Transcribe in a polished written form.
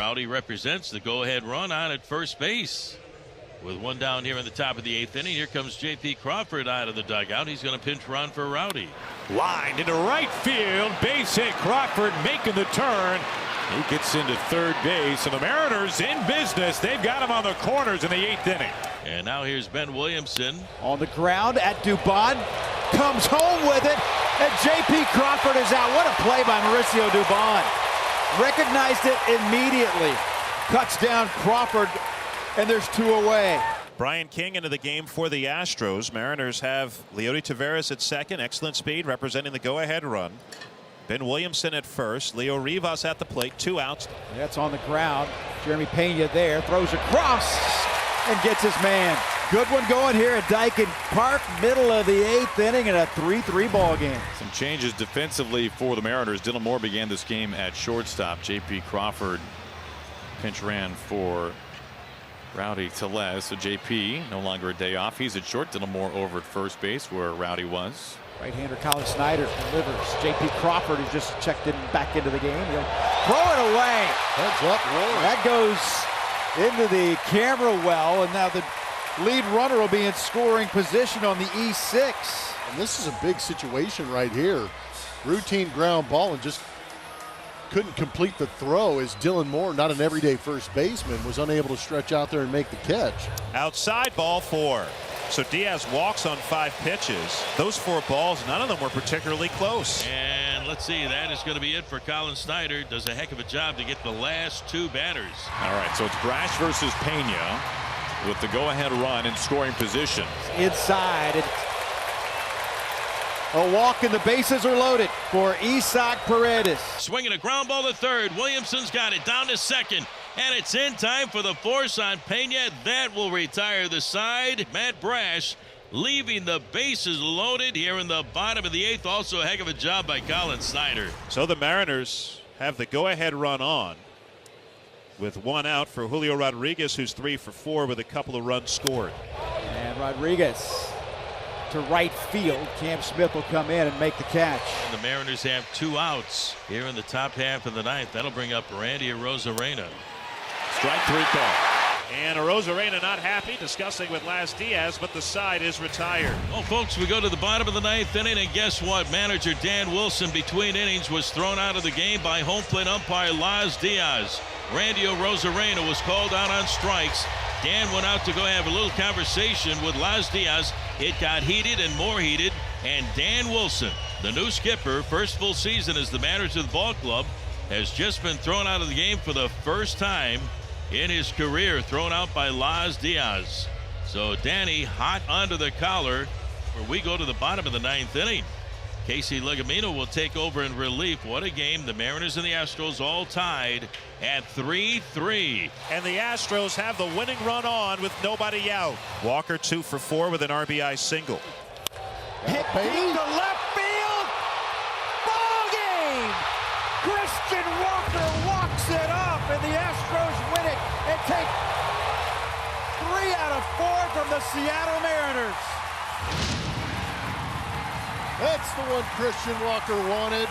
Rowdy represents the go-ahead run on at first base. With one down here in the top of the 8th inning, here comes J.P. Crawford out of the dugout. He's going to pinch run for Rowdy. Lined into right field. Base hit. Crawford making the turn. He gets into third base, and the Mariners in business. They've got him on the corners in the 8th inning. And now here's Ben Williamson. On the ground at Dubon. Comes home with it. And J.P. Crawford is out. What a play by Mauricio Dubon. Recognized it immediately. Cuts down Crawford, and there's 2 away. Brian King into the game for the Astros. Mariners have Leody Taveras at second. Excellent speed representing the go-ahead run. Ben Williamson at first. Leo Rivas at the plate. 2 outs. That's on the ground. Jeremy Pena there. Throws across and gets his man. Good one going here at Dyken Park. Middle of the 8th inning and a 3-3 ball game. Some changes defensively for the Mariners. Dylan Moore began this game at shortstop. J.P. Crawford pinch ran for Rowdy Tellez. So J.P. no longer a day off. He's at short. Dylan Moore over at first base where Rowdy was. Right-hander Colin Snyder delivers. J.P. Crawford, who just checked in back into the game. He'll throw it away. Heads up, roll. That goes into the camera well, and now the lead runner will be in scoring position on the E6. And this is a big situation right here. Routine ground ball and just couldn't complete the throw as Dylan Moore, not an everyday first baseman, was unable to stretch out there and make the catch. Outside, ball 4. So Diaz walks on 5 pitches. Those 4 balls, none of them were particularly close. And let's see, that is going to be it for Colin Snyder. Does a heck of a job to get the last 2 batters. All right, so it's Brash versus Pena with the go-ahead run in scoring position. Inside. It's a walk and the bases are loaded for Isaac Paredes. Swinging a ground ball to third. Williamson's got it down to second. And it's in time for the force on Pena. That will retire the side. Matt Brash leaving the bases loaded here in the bottom of the 8th. Also a heck of a job by Colin Snyder. So the Mariners have the go-ahead run on with 1 out for Julio Rodriguez, who's 3 for 4 with a couple of runs scored. And Rodriguez to right field. Cam Smith will come in and make the catch. The Mariners have 2 outs here in the top half of the 9th. That'll bring up Randy Arozarena. Strike 3 call. And Arozarena not happy, discussing with Las Diaz, but the side is retired. Well, folks, we go to the bottom of the 9th inning, and guess what? Manager Dan Wilson, between innings, was thrown out of the game by home plate umpire Las Diaz. Randy Arozarena was called out on strikes. Dan went out to go have a little conversation with Las Diaz. It got heated and more heated, and Dan Wilson, the new skipper, first full season as the manager of the ball club, has just been thrown out of the game for the first time in his career, thrown out by Las Diaz. So Danny hot under the collar, where we go to the bottom of the 9th inning. Casey Legamino will take over in relief. What a game. The Mariners and the Astros all tied at 3-3. And the Astros have the winning run on with nobody out. Walker 2 for 4 with an RBI single. Hit deep to left field. Ball game. Christian Walker walks it off, and the Astros win it and take 3 out of 4 from the Seattle Mariners. That's the one Christian Walker wanted.